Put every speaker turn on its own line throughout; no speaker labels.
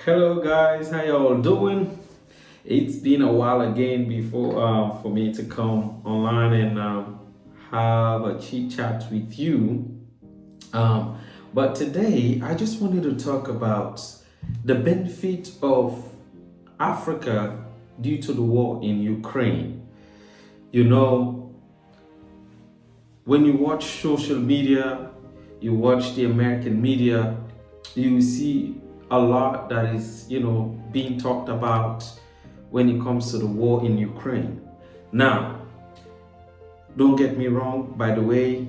Hello guys, how y'all doing? It's been a while again before for me to come online and have a chit chat with you. But today I just wanted to talk about the benefit of Africa due to the war in Ukraine. You know, when you watch social media, you watch the American media, you see a lot that is, being talked about when it comes to the war in Ukraine. Now, don't get me wrong, by the way,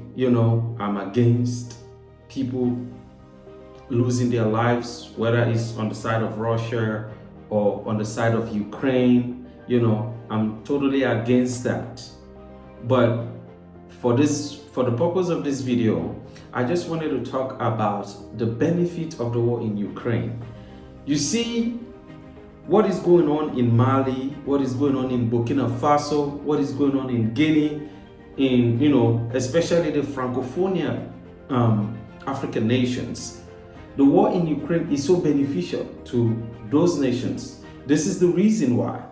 I'm against people losing their lives, whether it's on the side of Russia or on the side of Ukraine. I'm totally against that. But for the purpose of this video, I just wanted to talk about the benefit of the war in Ukraine. You see what is going on in Mali, what is going on in Burkina Faso, what is going on in Guinea, especially the Francophonia African nations. The war in Ukraine is so beneficial to those nations. This is the reason why.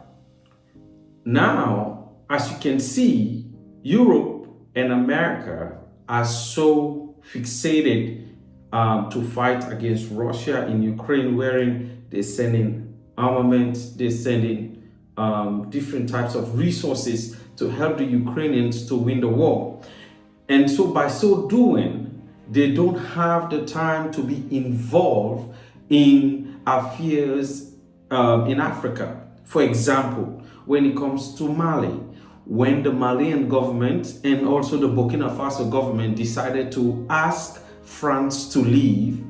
Now, as you can see, Europe and America are so fixated to fight against Russia in Ukraine, wherein they're sending armament, they're sending different types of resources to help the Ukrainians to win the war. And so by so doing, they don't have the time to be involved in affairs in Africa. For example, when it comes to Mali, when the Malian government and also the Burkina Faso government decided to ask France to leave,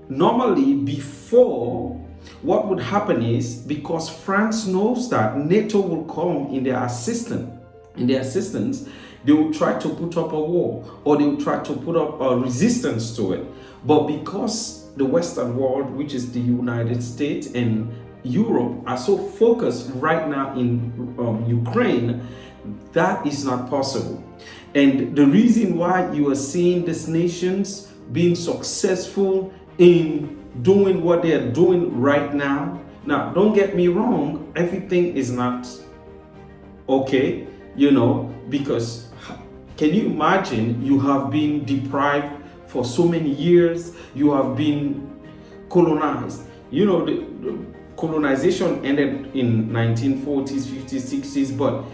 normally before, what would happen is, because France knows that NATO will come in their assistance, they will try to put up a wall, or they will try to put up a resistance to it. But because the Western world, which is the United States and Europe, are so focused right now in Ukraine, that is not possible. And the reason why you are seeing these nations being successful in doing what they are doing right now. Now, don't get me wrong, everything is not okay, because can you imagine you have been deprived for so many years, you have been colonized. The colonization ended in 1940s, 50s, 60s, but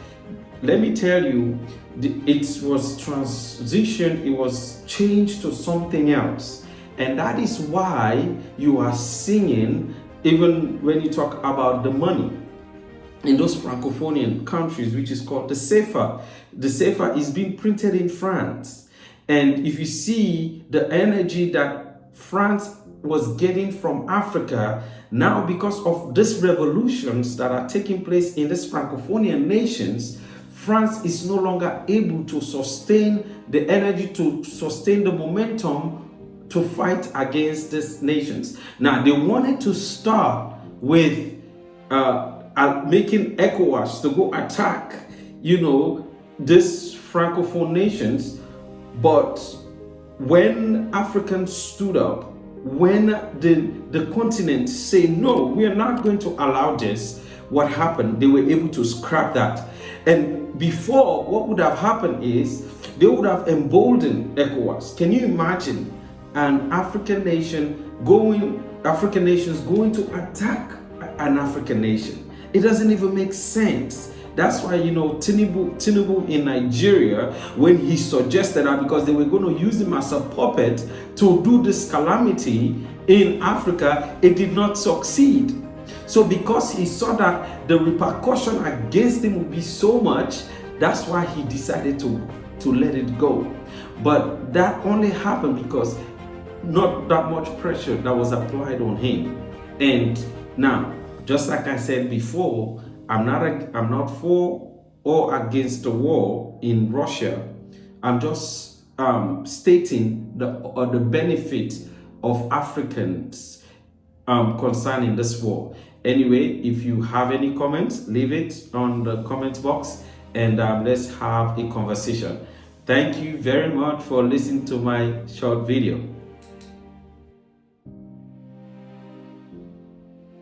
let me tell you, it was transitioned, it was changed to something else. And that is why you are seeing, even when you talk about the money in those Francophonian countries, which is called the CFA. The CFA is being printed in France. And if you see the energy that France was getting from Africa, now because of these revolutions that are taking place in these Francophonian nations, France is no longer able to sustain the energy, to sustain the momentum to fight against these nations. Now, they wanted to start with making ECOWAS to go attack, these Francophone nations. But when Africans stood up, when the continent say, no, we are not going to allow this, what happened? They were able to scrap that. And before, what would have happened is they would have emboldened ECOWAS. Can you imagine an African nations going to attack an African nation? It doesn't even make sense. That's why, Tinubu in Nigeria, when he suggested that, because they were going to use him as a puppet to do this calamity in Africa, it did not succeed. So because he saw that the repercussion against him would be so much, that's why he decided to let it go. But that only happened because not that much pressure that was applied on him. And now, just like I said before, I'm not for or against the war in Russia. I'm just stating the benefit of Africans concerning this war. Anyway, if you have any comments, leave it on the comment box and let's have a conversation. Thank you very much for listening to my short video.